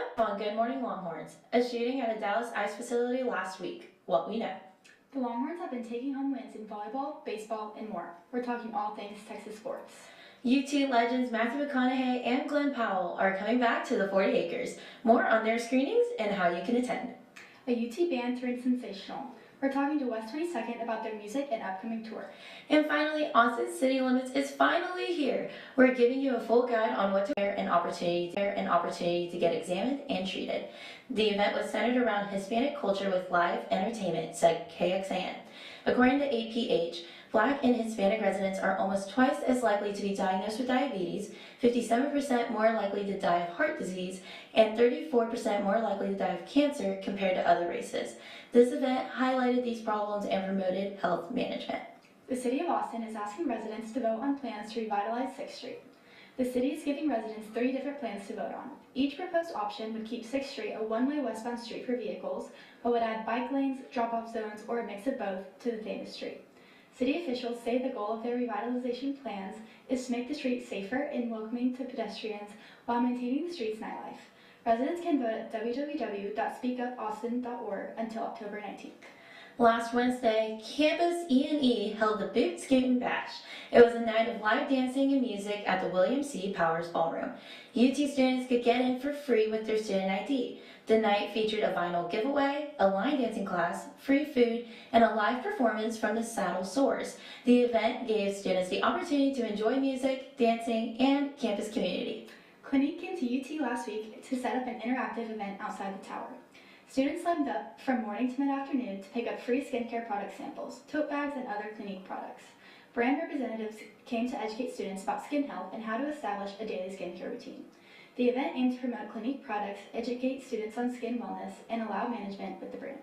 up on Good Morning Longhorns, a shooting at a Dallas ICE facility last week. What we know. The Longhorns have been taking home wins in volleyball, baseball, and more. We're talking all things Texas sports. UT legends Matthew McConaughey and Glenn Powell are coming back to the 40 acres. More on their screenings and how you can attend. A UT band turned sensational. We're talking to West 22nd about their music and upcoming tour. And finally, Austin City Limits is finally here. We're giving you a full guide on what to wear and opportunity to get examined and treated. The event was centered around Hispanic culture with live entertainment, said KXAN. According to APH, Black and Hispanic residents are almost twice as likely to be diagnosed with diabetes, 57% more likely to die of heart disease, and 34% more likely to die of cancer compared to other races. This event highlighted these problems and promoted health management. The City of Austin is asking residents to vote on plans to revitalize 6th Street. The city is giving residents 3 different plans to vote on. Each proposed option would keep 6th Street a one-way westbound street for vehicles, but would add bike lanes, drop-off zones, or a mix of both to the famous street. City officials say the goal of their revitalization plans is to make the street safer and welcoming to pedestrians while maintaining the street's nightlife. Residents can vote at www.speakupaustin.org until October 19th. Last Wednesday, Campus E&E held the Boot Scootin' Bash. It was a night of live dancing and music at the William C. Powers Ballroom. UT students could get in for free with their student ID. The night featured a vinyl giveaway, a line dancing class, free food, and a live performance from the Saddle Soars. The event gave students the opportunity to enjoy music, dancing, and campus community. Clinique came to UT last week to set up an interactive event outside the tower. Students lined up from morning to mid-afternoon to pick up free skincare product samples, tote bags, and other Clinique products. Brand representatives came to educate students about skin health and how to establish a daily skincare routine. The event aimed to promote Clinique products, educate students on skin wellness, and allow management with the brand.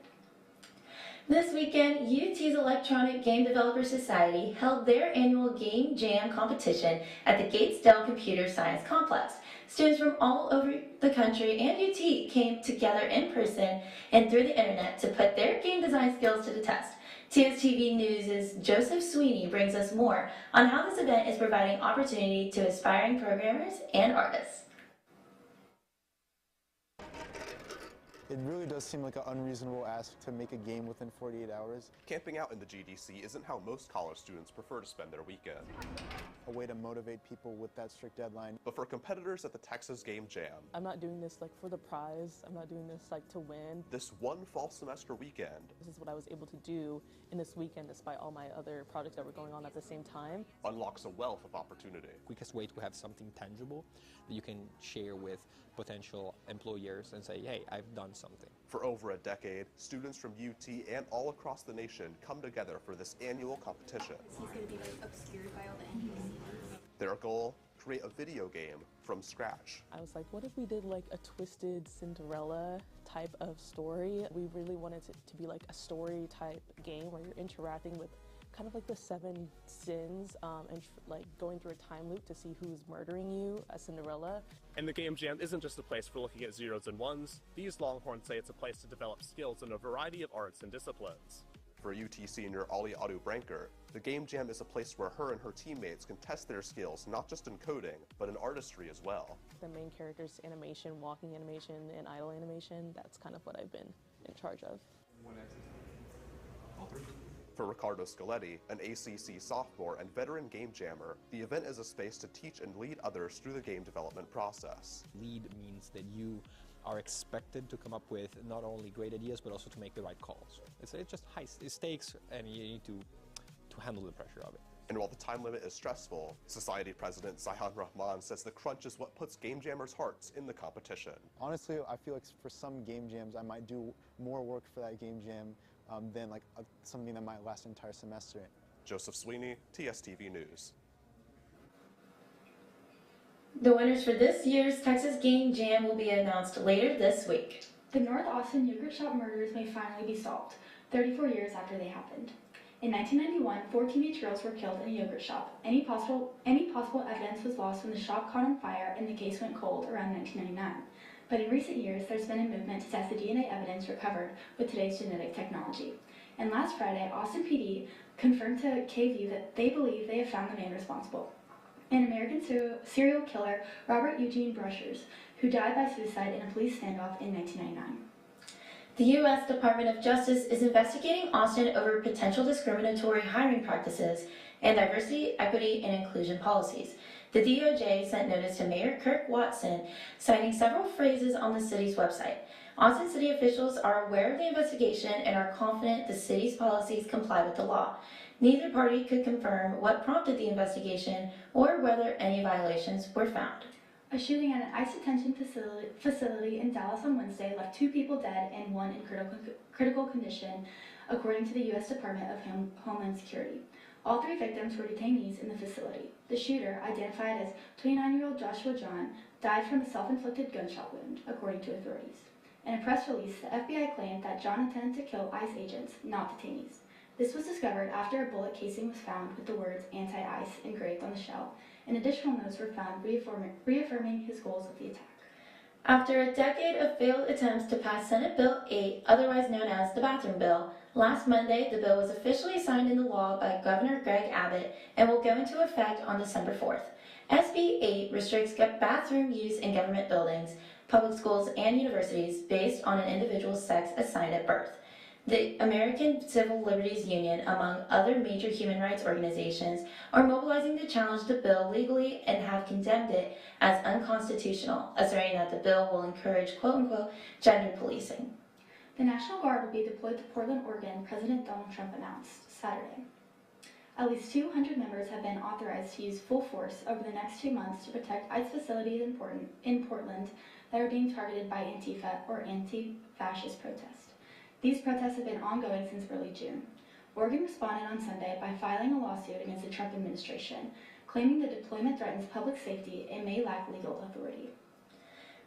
This weekend, UT's Electronic Game Developer Society held their annual Game Jam competition at the Gatesdale Computer Science Complex. Students from all over the country and UT came together in person and through the internet to put their game design skills to the test. TSTV News' Joseph Sweeney brings us more on how this event is providing opportunity to aspiring programmers and artists. It really does seem like an unreasonable ask to make a game within 48 hours. Camping out in the GDC isn't how most college students prefer to spend their weekend. A way to motivate people with that strict deadline. But for competitors at the Texas Game Jam, I'm not doing this like for the prize. I'm not doing this like to win. This one fall semester weekend, This is what I was able to do in this weekend despite all my other projects that were going on at the same time. unlocks a wealth of opportunity. Quickest way to have something tangible that you can share with potential employers and say, hey, I've done something. For over a decade, students from UT and all across the nation come together for this annual competition. He's going to be like obscured by all the NPCs. Their goal, create a video game from scratch. I was like, what if we did like a twisted Cinderella type of story? We really wanted it to be like a story type game where you're interacting with kind of like the 7 sins and like going through a time loop to see who's murdering you as Cinderella. And the Game Jam isn't just a place for looking at zeros and ones. These Longhorns say it's a place to develop skills in a variety of arts and disciplines. For UT senior Ollie Branker, the Game Jam is a place where her and her teammates can test their skills not just in coding, but in artistry as well. The main character's animation, walking animation, and idle animation, that's kind of what I've been in charge of. For Ricardo Scaletti, an ACC sophomore and veteran game jammer, the event is a space to teach and lead others through the game development process. Lead means that you are expected to come up with not only great ideas, but also to make the right calls. It's just high stakes, and you need to handle the pressure of it. And while the time limit is stressful, Society President Zion Rahman says the crunch is what puts game jammers' hearts in the competition. Honestly, I feel like for some game jams, I might do more work for that game jam than like something that might last an entire semester. Joseph Sweeney, TSTV News. The winners for this year's Texas Game Jam will be announced later this week. The North Austin yogurt shop murders may finally be solved, 34 years after they happened. In 1991, 4 teenage girls were killed in a yogurt shop. Any possible evidence was lost when the shop caught on fire and the case went cold around 1999. But in recent years, there's been a movement to test the DNA evidence recovered with today's genetic technology. And last Friday, Austin PD confirmed to KVUE that they believe they have found the man responsible. An American serial killer, Robert Eugene Brushers, who died by suicide in a police standoff in 1999. The U.S. Department of Justice is investigating Austin over potential discriminatory hiring practices and diversity, equity, and inclusion policies. The DOJ sent notice to Mayor Kirk Watson, citing several phrases on the city's website. Austin city officials are aware of the investigation and are confident the city's policies comply with the law. Neither party could confirm what prompted the investigation or whether any violations were found. A shooting at an ICE detention facility in Dallas on Wednesday left 2 people dead and 1 in critical condition, according to the U.S. Department of Homeland Security. All 3 victims were detainees in the facility. The shooter, identified as 29-year-old Joshua John, died from a self-inflicted gunshot wound, according to authorities. In a press release, the FBI claimed that John intended to kill ICE agents, not detainees. This was discovered after a bullet casing was found with the words anti-ICE engraved on the shell, and additional notes were found reaffirming his goals of the attack. After a decade of failed attempts to pass Senate Bill 8, otherwise known as the Bathroom Bill, last Monday the bill was officially signed into law by Governor Greg Abbott and will go into effect on December 4th. SB 8 restricts bathroom use in government buildings, public schools, and universities based on an individual's sex assigned at birth. The American Civil Liberties Union, among other major human rights organizations, are mobilizing to challenge the bill legally and have condemned it as unconstitutional, asserting that the bill will encourage quote-unquote gender policing. The National Guard will be deployed to Portland, Oregon, President Donald Trump announced Saturday. At least 200 members have been authorized to use full force over the next 2 months to protect ICE facilities in Portland that are being targeted by Antifa or anti-fascist protests. These protests have been ongoing since early June. Oregon responded on Sunday by filing a lawsuit against the Trump administration, claiming the deployment threatens public safety and may lack legal authority.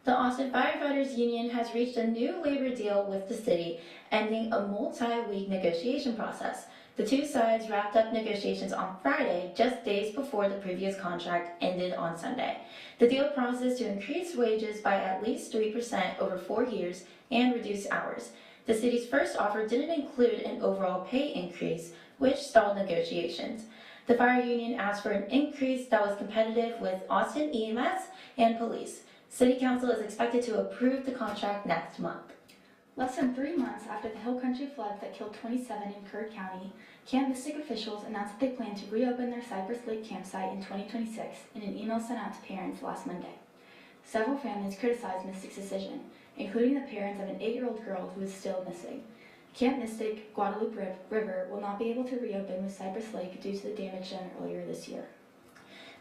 The Austin Firefighters Union has reached a new labor deal with the city, ending a multi-week negotiation process. The 2 sides wrapped up negotiations on Friday, just days before the previous contract ended on Sunday. The deal promises to increase wages by at least 3% over 4 years and reduce hours. The city's first offer didn't include an overall pay increase, which stalled negotiations. The fire union asked for an increase that was competitive with Austin EMS and police. City Council is expected to approve the contract next month. Less than 3 months after the Hill Country floods that killed 27 in Curd County, Camp Mystic officials announced that they plan to reopen their Cypress Lake campsite in 2026 in an email sent out to parents last Monday. Several families criticized Mystic's decision, including the parents of an 8-year-old girl who is still missing. Camp Mystic Guadalupe River will not be able to reopen with Cypress Lake due to the damage done earlier this year.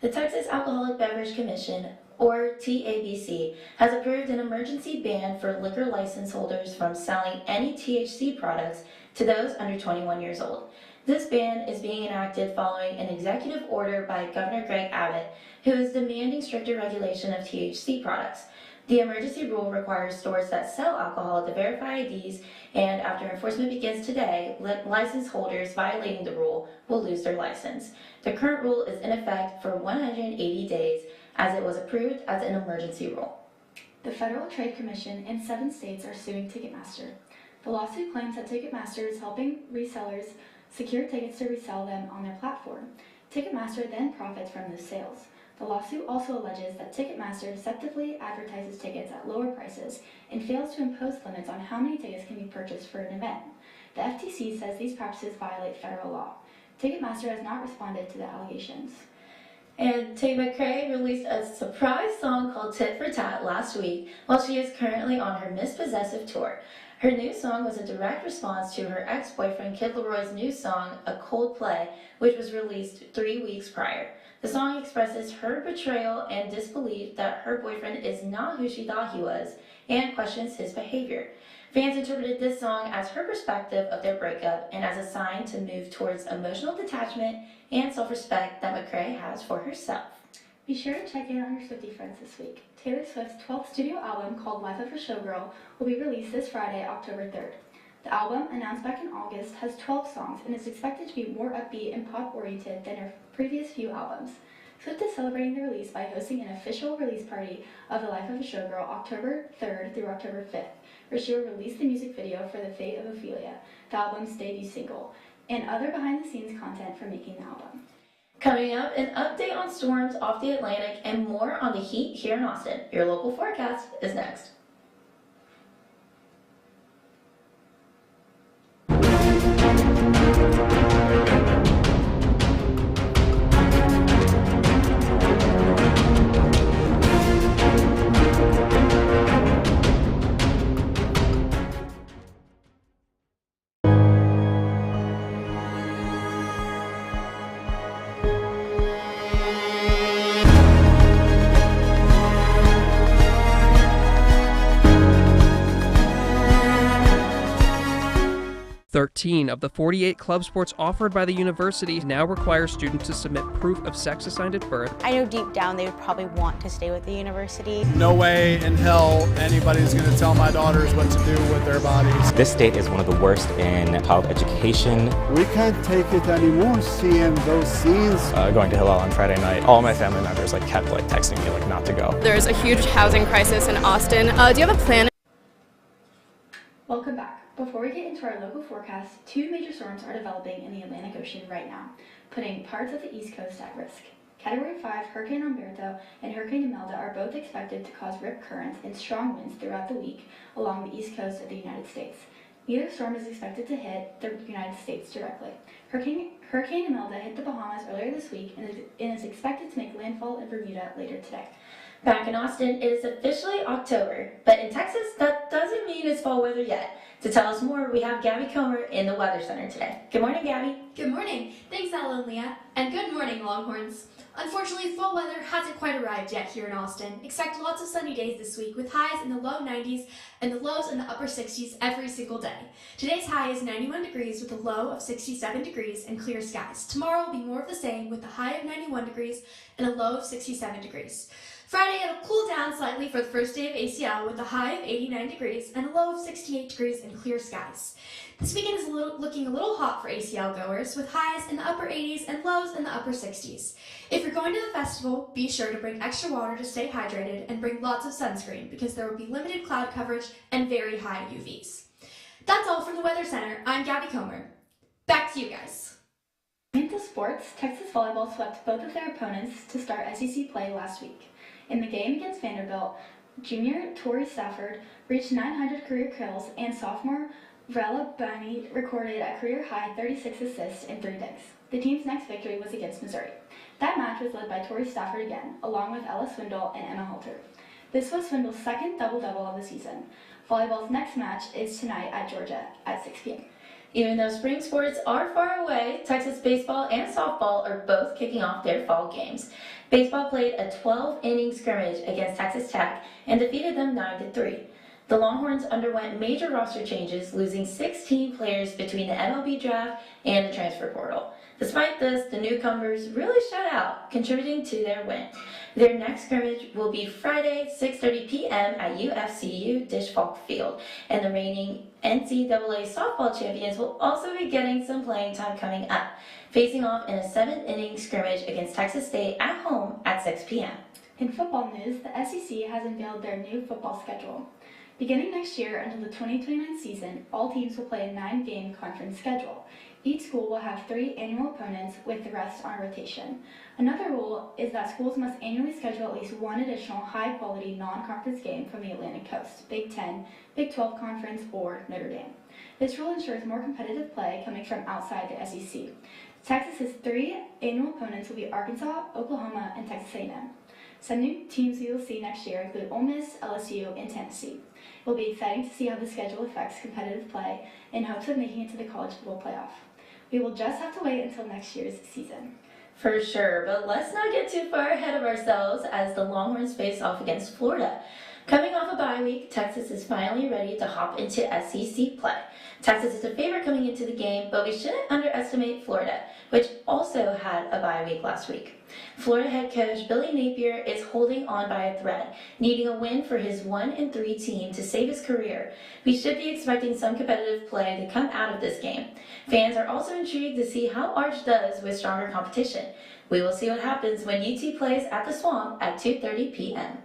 The Texas Alcoholic Beverage Commission, or TABC, has approved an emergency ban for liquor license holders from selling any THC products to those under 21 years old. This ban is being enacted following an executive order by Governor Greg Abbott, who is demanding stricter regulation of THC products. The emergency rule requires stores that sell alcohol to verify IDs, and after enforcement begins today, license holders violating the rule will lose their license. The current rule is in effect for 180 days, as it was approved as an emergency rule. The Federal Trade Commission and 7 states are suing Ticketmaster. The lawsuit claims that Ticketmaster is helping resellers secure tickets to resell them on their platform. Ticketmaster then profits from those sales. The lawsuit also alleges that Ticketmaster deceptively advertises tickets at lower prices and fails to impose limits on how many tickets can be purchased for an event. The FTC says these practices violate federal law. Ticketmaster has not responded to the allegations. And Tate McRae released a surprise song called Tit for Tat last week while she is currently on her Miss Possessive tour. Her new song was a direct response to her ex-boyfriend Kid Leroy's new song, A Cold Play, which was released 3 weeks prior. The song expresses her betrayal and disbelief that her boyfriend is not who she thought he was and questions his behavior. Fans interpreted this song as her perspective of their breakup and as a sign to move towards emotional detachment and self-respect that McRae has for herself. Be sure to check in on your Swiftie friends this week. Taylor Swift's 12th studio album called Life of a Showgirl will be released this Friday, October 3rd. The album, announced back in August, has 12 songs and is expected to be more upbeat and pop-oriented than her previous few albums. Swift is celebrating the release by hosting an official release party of The Life of a Showgirl October 3rd through October 5th, where she will release the music video for The Fate of Ophelia, the album's debut single, and other behind-the-scenes content for making the album. Coming up, an update on storms off the Atlantic and more on the heat here in Austin. Your local forecast is next. Thirteen of the 48 club sports offered by the university now require students to submit proof of sex assigned at birth. I know deep down they would probably want to stay with the university. No way in hell anybody's going to tell my daughters what to do with their bodies. This state is one of the worst in child education. We can't take it anymore, seeing those scenes. Going to Hillel on Friday night, all my family members kept texting me not to go. There's a huge housing crisis in Austin. Do you have a plan? Welcome back. Before we get into our local forecast, two major storms are developing in the Atlantic Ocean right now, putting parts of the East Coast at risk. Category 5 Hurricane Umberto and Hurricane Imelda are both expected to cause rip currents and strong winds throughout the week along the east coast of the United States. Neither storm is expected to hit the United States directly. Hurricane Imelda hit the Bahamas earlier this week and is expected to make landfall in Bermuda later today. Back in Austin, it is officially October, but in Texas, that doesn't mean it's fall weather yet. To tell us more, we have Gabby Comer in the Weather Center today. Good morning, Gabby. Good morning. Thanks, Ella and Lia. And good morning, Longhorns. Unfortunately, fall weather hasn't quite arrived yet here in Austin. Expect lots of sunny days this week with highs in the low 90s and the lows in the upper 60s every single day. Today's high is 91 degrees with a low of 67 degrees and clear skies. Tomorrow will be more of the same with a high of 91 degrees and a low of 67 degrees. Friday, it'll cool down slightly for the first day of ACL with a high of 89 degrees and a low of 68 degrees and clear skies. This weekend is looking a little hot for ACL goers with highs in the upper 80s and lows in the upper 60s. If you're going to the festival, be sure to bring extra water to stay hydrated and bring lots of sunscreen because there will be limited cloud coverage and very high UVs. That's all from the Weather Center. I'm Gabby Comer. Back to you guys. Into sports, Texas volleyball swept both of their opponents to start SEC play last week. In the game against Vanderbilt, junior Tori Stafford reached 900 career kills and sophomore Rella Bunny recorded a career-high 36 assists in 3 days. The team's next victory was against Missouri. That match was led by Tori Stafford again, along with Ella Swindle and Emma Halter. This was Swindle's second double-double of the season. Volleyball's next match is tonight at Georgia at 6 p.m. Even though spring sports are far away, Texas baseball and softball are both kicking off their fall games. Baseball played a 12-inning scrimmage against Texas Tech and defeated them 9-3. The Longhorns underwent major roster changes, losing 16 players between the MLB draft and the transfer portal. Despite this, the newcomers really shut out, contributing to their win. Their next scrimmage will be Friday, 6:30 p.m. at UFCU Dish Falk Field, and the reigning NCAA softball champions will also be getting some playing time coming up, facing off in a 7th-inning scrimmage against Texas State at home at 6 p.m. In football news, the SEC has unveiled their new football schedule. Beginning next year until the 2029 season, all teams will play a 9-game conference schedule. Each school will have 3 annual opponents with the rest on rotation. Another rule is that schools must annually schedule at least one additional high-quality non-conference game from the Atlantic Coast, Big 10, Big 12 Conference, or Notre Dame. This rule ensures more competitive play coming from outside the SEC. Texas's 3 annual opponents will be Arkansas, Oklahoma, and Texas A&M. Some new teams we will see next year include Ole Miss, LSU, and Tennessee. It will be exciting to see how the schedule affects competitive play in hopes of making it to the college football playoff. We will just have to wait until next year's season. For sure, but let's not get too far ahead of ourselves as the Longhorns face off against Florida. Coming off a bye week, Texas is finally ready to hop into SEC play. Texas is a favorite coming into the game, but we shouldn't underestimate Florida, which also had a bye week last week. Florida head coach Billy Napier is holding on by a thread, needing a win for his 1-3 team to save his career. We should be expecting some competitive play to come out of this game. Fans are also intrigued to see how Arch does with stronger competition. We will see what happens when UT plays at the Swamp at 2:30 p.m.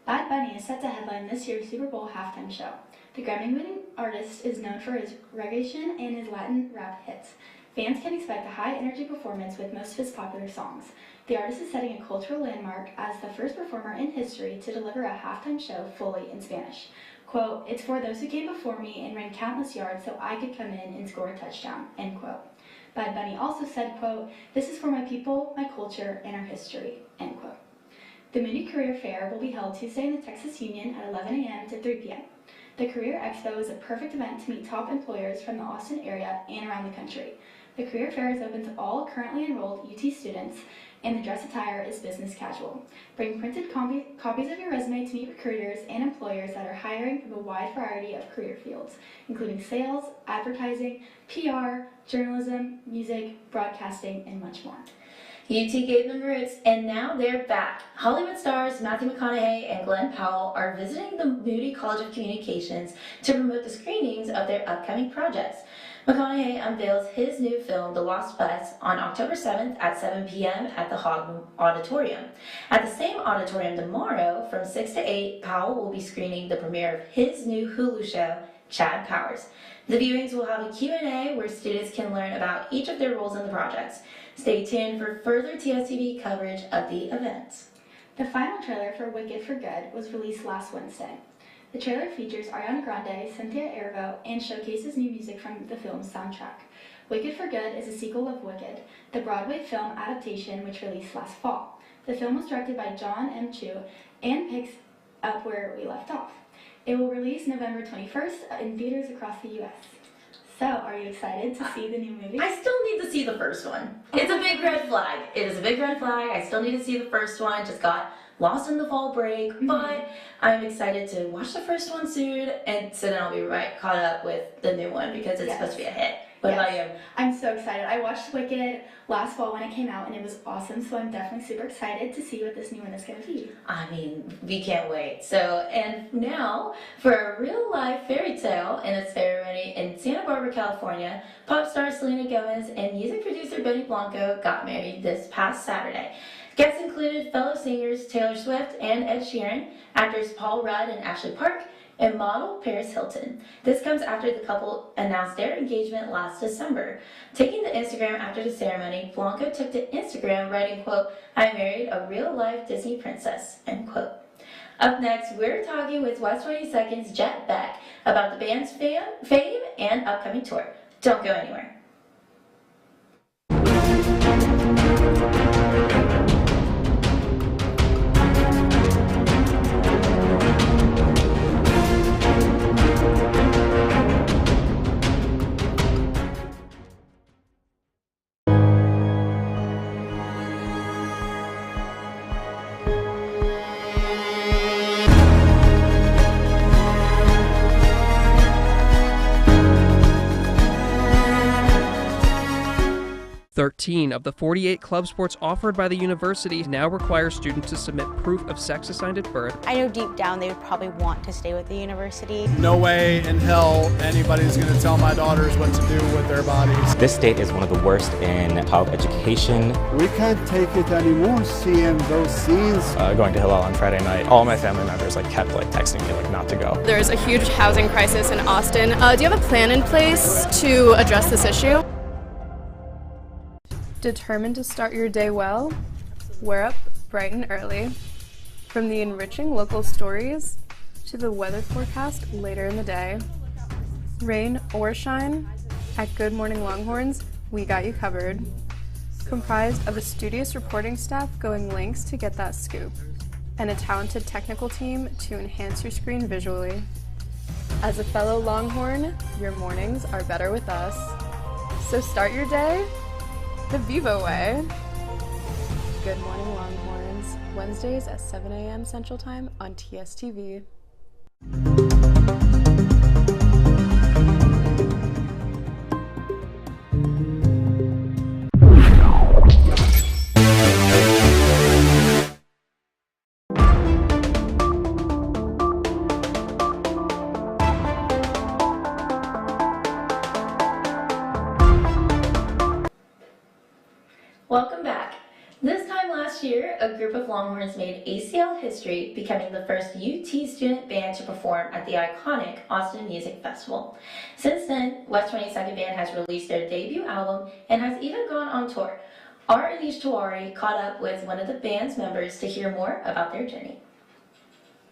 Bad Bunny is set to headline this year's Super Bowl halftime show. The Grammy-winning artist is known for his reggaeton and his Latin rap hits. Fans can expect a high-energy performance with most of his popular songs. The artist is setting a cultural landmark as the first performer in history to deliver a halftime show fully in Spanish. Quote, "It's for those who came before me and ran countless yards so I could come in and score a touchdown," end quote. Bad Bunny also said, quote, "This is for my people, my culture, and our history," end quote. The Moody Career Fair will be held Tuesday in the Texas Union at 11 a.m. to 3 p.m. The Career Expo is a perfect event to meet top employers from the Austin area and around the country. The Career Fair is open to all currently enrolled UT students, and the dress attire is business casual. Bring printed copies of your resume to meet recruiters and employers that are hiring from a wide variety of career fields, including sales, advertising, PR, journalism, music, broadcasting, and much more. UT gave them roots, and now they're back. Hollywood stars Matthew McConaughey and Glenn Powell are visiting the Moody College of Communications to promote the screenings of their upcoming projects. McConaughey unveils his new film, The Lost Bus, on October 7th at 7 p.m. at the Hogg Auditorium. At the same auditorium tomorrow, from 6 to 8, Powell will be screening the premiere of his new Hulu show, Chad Powers. The viewings will have a Q&A where students can learn about each of their roles in the projects. Stay tuned for further TSTV coverage of the event. The final trailer for Wicked for Good was released last Wednesday. The trailer features Ariana Grande, Cynthia Erivo, and showcases new music from the film's soundtrack. Wicked for Good is a sequel of Wicked, the Broadway film adaptation which released last fall. The film was directed by John M. Chu and picks up where we left off. It will release November 21st in theaters across the U.S. So, are you excited to see the new movie? I still need to see the first one. It's a big red flag. It is a big red flag. I still need to see the first one. Just got lost in the fall break, but I'm excited to watch the first one soon, and so then I'll be caught up with the new one because it's supposed to be a hit. What about you? I'm so excited. I watched Wicked last fall when it came out, and it was awesome, so I'm definitely super excited to see what this new one is going to be. I mean, we can't wait. So, and now for a real-life fairy tale in a ceremony in Santa Barbara, California, pop star Selena Gomez and music producer Benny Blanco got married this past Saturday. Guests included fellow singers Taylor Swift and Ed Sheeran, actors Paul Rudd and Ashley Park, and model Paris Hilton. This comes after the couple announced their engagement last December. Taking to Instagram after the ceremony, Blanco took to Instagram writing, quote, "I married a real-life Disney princess," end quote. Up next, we're talking with West 22nd's Jet Beck about the band's fame and upcoming tour. Don't go anywhere. Thirteen of the 48 club sports offered by the university now require students to submit proof of sex assigned at birth. I know deep down they would probably want to stay with the university. No way in hell anybody's going to tell my daughters what to do with their bodies. This state is one of the worst in child education. We can't take it anymore seeing those scenes. Going to Hillel on Friday night, all my family members kept texting me not to go. There's a huge housing crisis in Austin. Do you have a plan in place to address this issue? Determined to start your day well? We're up bright and early. From the enriching local stories to the weather forecast later in the day. Rain or shine, at Good Morning Longhorns, we got you covered. Comprised of a studious reporting staff going lengths to get that scoop, and a talented technical team to enhance your screen visually. As a fellow Longhorn, your mornings are better with us. So start your day the Vivo way. Good Morning Longhorns, Wednesdays at 7 a.m. Central Time on TSTV. Welcome back. This time last last year, a group of Longhorns made ACL history, becoming the first UT student band to perform at the iconic Austin Music Festival. Since then, West 22nd Band has released their debut album and has even gone on tour. Our Anish Tiwari caught up with one of the band's members to hear more about their journey.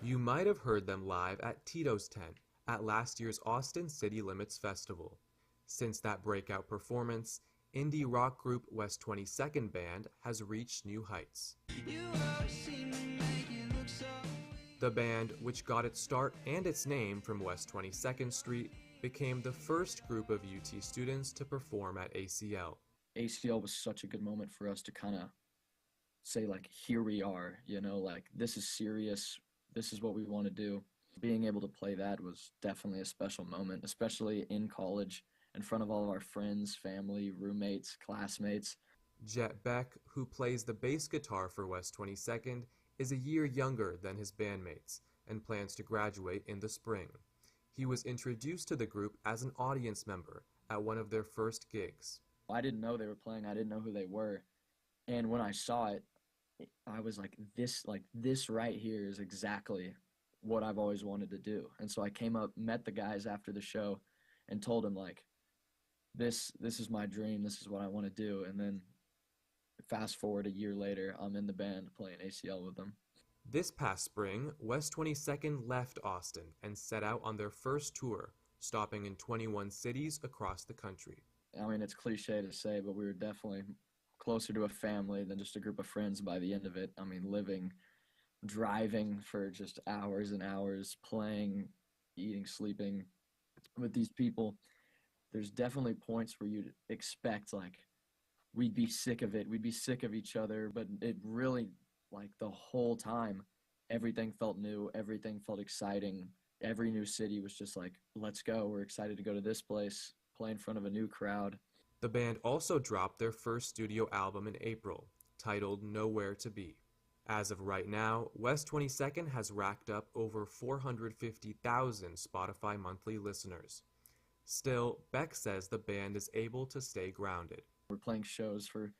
You might have heard them live at Tito's Tent at last year's Austin City Limits Festival. Since that breakout performance, indie rock group West 22nd Band has reached new heights. The band, which got its start and its name from West 22nd Street, became the first group of UT students to perform at ACL. ACL was such a good moment for us to kind of say, like, here we are, you know, like, this is serious, this is what we want to do. Being able to play that was definitely a special moment, especially in college, in front of all of our friends, family, roommates, classmates. Jet Beck, who plays the bass guitar for West 22nd, is a year younger than his bandmates and plans to graduate in the spring. He was introduced to the group as an audience member at one of their first gigs. I didn't know they were playing, I didn't know who they were, and when I saw it, I was like, this right here is exactly what I've always wanted to do. And so I came up, met the guys after the show, and told them, like, this is my dream, this is what I want to do. And then fast forward a year later, I'm in the band playing ACL with them. This past spring, West 22nd left Austin and set out on their first tour, stopping in 21 cities across the country. I mean, it's cliche to say, but we were definitely closer to a family than just a group of friends by the end of it. I mean, driving for just hours and hours, playing, eating, sleeping with these people. There's definitely points where you'd expect, like, we'd be sick of it, we'd be sick of each other, but it really, like, the whole time, everything felt new, everything felt exciting. Every new city was just like, let's go, we're excited to go to this place, play in front of a new crowd. The band also dropped their first studio album in April, titled Nowhere to Be. As of right now, West 22nd has racked up over 450,000 Spotify monthly listeners. Still, Beck says the band is able to stay grounded. We're playing shows for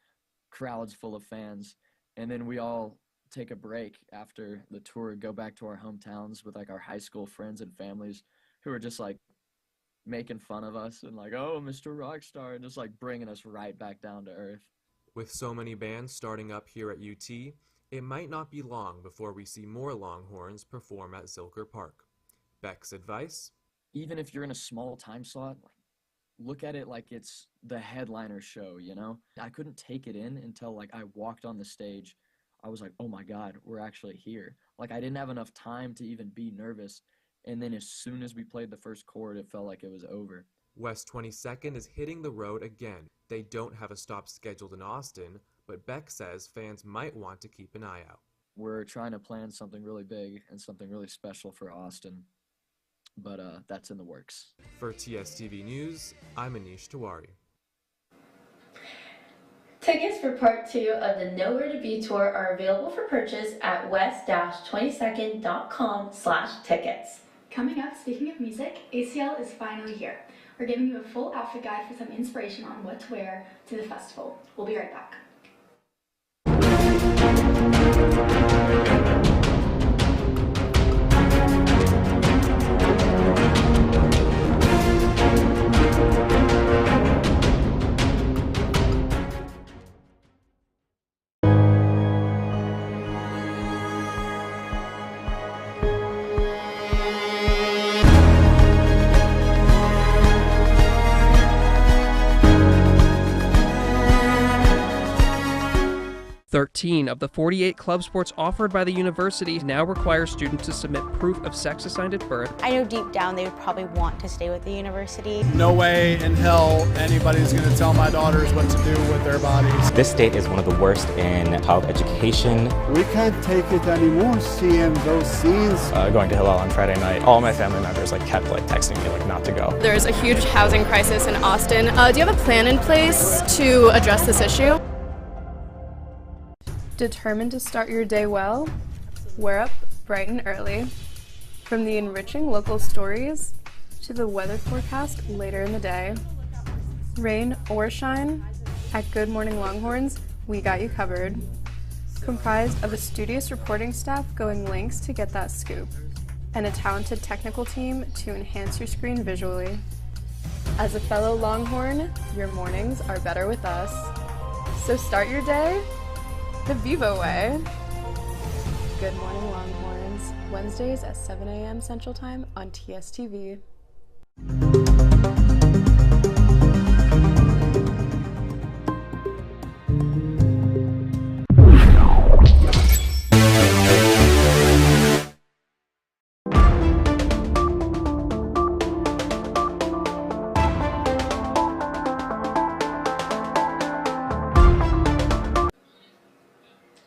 crowds full of fans, and then we all take a break after the tour, go back to our hometowns with, like, our high school friends and families who are just, like, making fun of us and, like, oh, Mr. Rockstar, and just, like, bringing us right back down to earth. With so many bands starting up here at UT, it might not be long before we see more Longhorns perform at Zilker Park. Beck's advice? Even if you're in a small time slot, look at it like it's the headliner show, you know? I couldn't take it in until, like, I walked on the stage. I was like, oh my God, we're actually here. Like, I didn't have enough time to even be nervous. And then as soon as we played the first chord, it felt like it was over. West 22nd is hitting the road again. They don't have a stop scheduled in Austin, but Beck says fans might want to keep an eye out. We're trying to plan something really big and something really special for Austin, but that's in the works. For TSTV News, I'm Anish Tiwari. Tickets for Part 2 of the Nowhere to Be tour are available for purchase at west-22nd.com/tickets. Coming up, speaking of music, ACL is finally here. We're giving you a full outfit guide for some inspiration on what to wear to the festival. We'll be right back. Thirteen of the 48 club sports offered by the university now require students to submit proof of sex assigned at birth. I know deep down they would probably want to stay with the university. No way in hell anybody's going to tell my daughters what to do with their bodies. This state is one of the worst in child education. We can't take it anymore, seeing those scenes. Going to Hillel on Friday night, all my family members kept texting me not to go. There's a huge housing crisis in Austin. Do you have a plan in place to address this issue? Determined to start your day well? We're up bright and early. From the enriching local stories to the weather forecast later in the day. Rain or shine, at Good Morning Longhorns, we got you covered. comprised of a studious reporting staff going lengths to get that scoop, and a talented technical team to enhance your screen visually. As a fellow Longhorn, your mornings are better with us. So start your day the Vivo way. Good Morning Longhorns, Wednesdays at 7 a.m. Central Time on TSTV.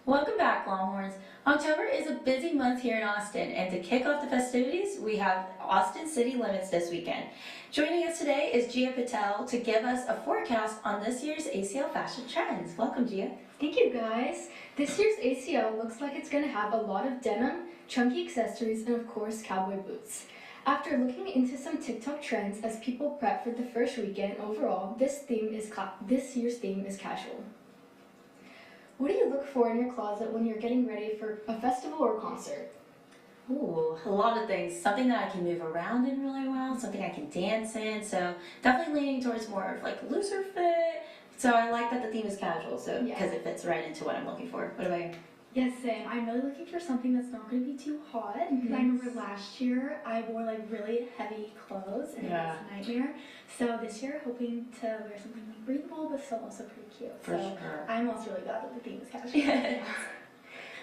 Welcome back, Longhorns. October is a busy month here in Austin, and to kick off the festivities, we have Austin City Limits this weekend. Joining us today is Gia Patel to give us a forecast on this year's ACL fashion trends. Welcome, Gia. Thank you, guys. This year's ACL looks like it's going to have a lot of denim, chunky accessories, and of course, cowboy boots. After looking into some TikTok trends as people prep for the first weekend, overall, this year's theme is casual. What do you look for in your closet when you're getting ready for a festival or concert? Ooh, a lot of things. Something that I can move around in really well, something I can dance in, so definitely leaning towards more of like a looser fit. So I like that the theme is casual, so because it fits right into what I'm looking for. What about you? Yes, same. I'm really looking for something that's not going to be too hot. Because I remember last year I wore like really heavy clothes and it was a nightmare. So this year hoping to wear something like breathable but still also pretty cute. For sure. I'm also really glad that the theme is casual.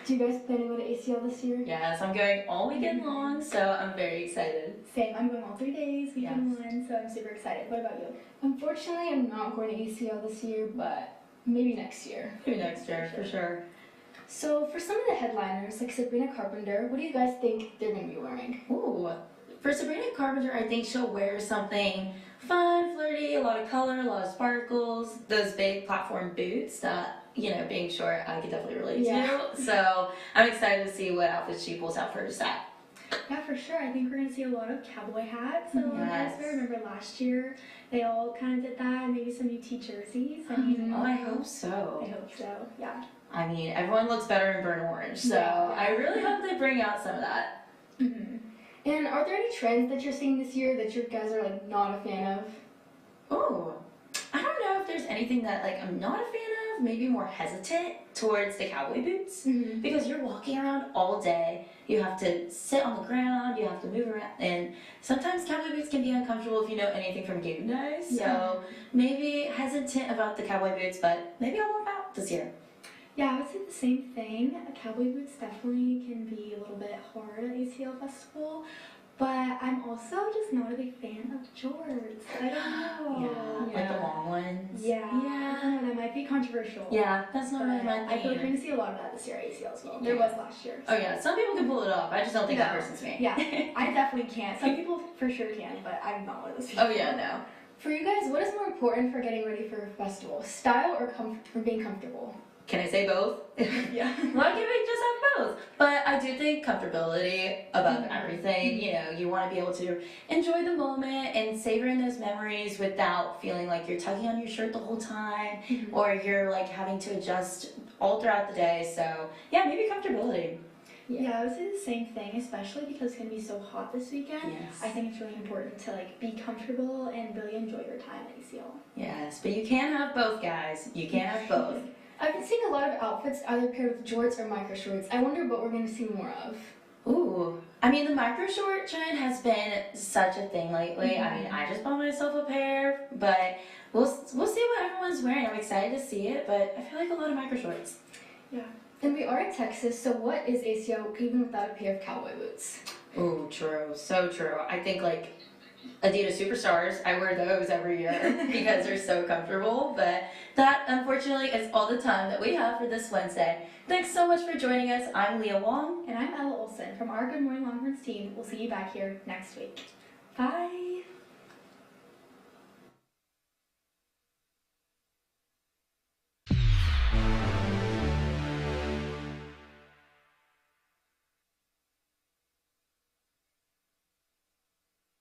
Do you guys plan to go to ACL this year? Yes, I'm going all weekend long, so I'm very excited. Same. I'm going all 3 days, weekend one, so I'm super excited. What about you? Unfortunately, I'm not going to ACL this year, but maybe next year. Maybe next year, for sure. So for some of the headliners, like Sabrina Carpenter, what do you guys think they're going to be wearing? Ooh, for Sabrina Carpenter, I think she'll wear something fun, flirty, a lot of color, a lot of sparkles, those big platform boots that, you know, being short, I could definitely relate to. So I'm excited to see what outfits she pulls out for her set. Yeah, for sure. I think we're going to see a lot of cowboy hats. So I remember last year they all kind of did that, and maybe some new tea jerseys. I hope so. I hope so, yeah. I mean, everyone looks better in burnt orange, so I really hope they bring out some of that. And are there any trends that you're seeing this year that you guys are like not a fan of? Oh, I don't know if there's anything that like I'm not a fan of. Maybe more hesitant towards the cowboy boots because you're walking around all day. You have to sit on the ground. You have to move around, and sometimes cowboy boots can be uncomfortable if you know anything from game day. So maybe hesitant about the cowboy boots, but maybe I'll work out this year. Yeah, I would say the same thing. Cowboy boots definitely can be a little bit hard at ACL Festival, but I'm also just not a big fan of jorts. I don't know. Like the long ones. Yeah. I don't know, that might be controversial. Yeah, that's not really my thing. I feel like we're going to see a lot of that this year at ACL as well. There was last year. Oh yeah, some people can pull it off. I just don't think that person's me. Yeah, I definitely can't. Some people for sure can, but I'm not one of those people. Oh yeah, no. For you guys, what is more important for getting ready for a festival? Style or being comfortable? Can I say both? Yeah. Why can't we just have both? But I do think comfortability above everything. You know, you want to be able to enjoy the moment and savor in those memories without feeling like you're tugging on your shirt the whole time or you're like having to adjust all throughout the day. So yeah, maybe comfortability. Yeah, I would say the same thing, especially because it's going to be so hot this weekend. I think it's really important to like be comfortable and really enjoy your time at ACL. Yes, but you can't have both, guys. You can't have both. I've been seeing a lot of outfits either paired with jorts or micro shorts. I wonder what we're going to see more of. Ooh, I mean the micro short trend has been such a thing lately. I mean, I just bought myself a pair, but we'll see what everyone's wearing. I'm excited to see it, but I feel like a lot of micro shorts. Yeah. And we are in Texas, so what is ACL even without a pair of cowboy boots? Ooh, true, so true. I think like Adidas Superstars, I wear those every year because they're so comfortable, but that unfortunately is all the time that we have for this Wednesday. Thanks so much for joining us. I'm Lia Hoang. And I'm Ella Olson from our Good Morning Longhorns team. We'll see you back here next week. Bye!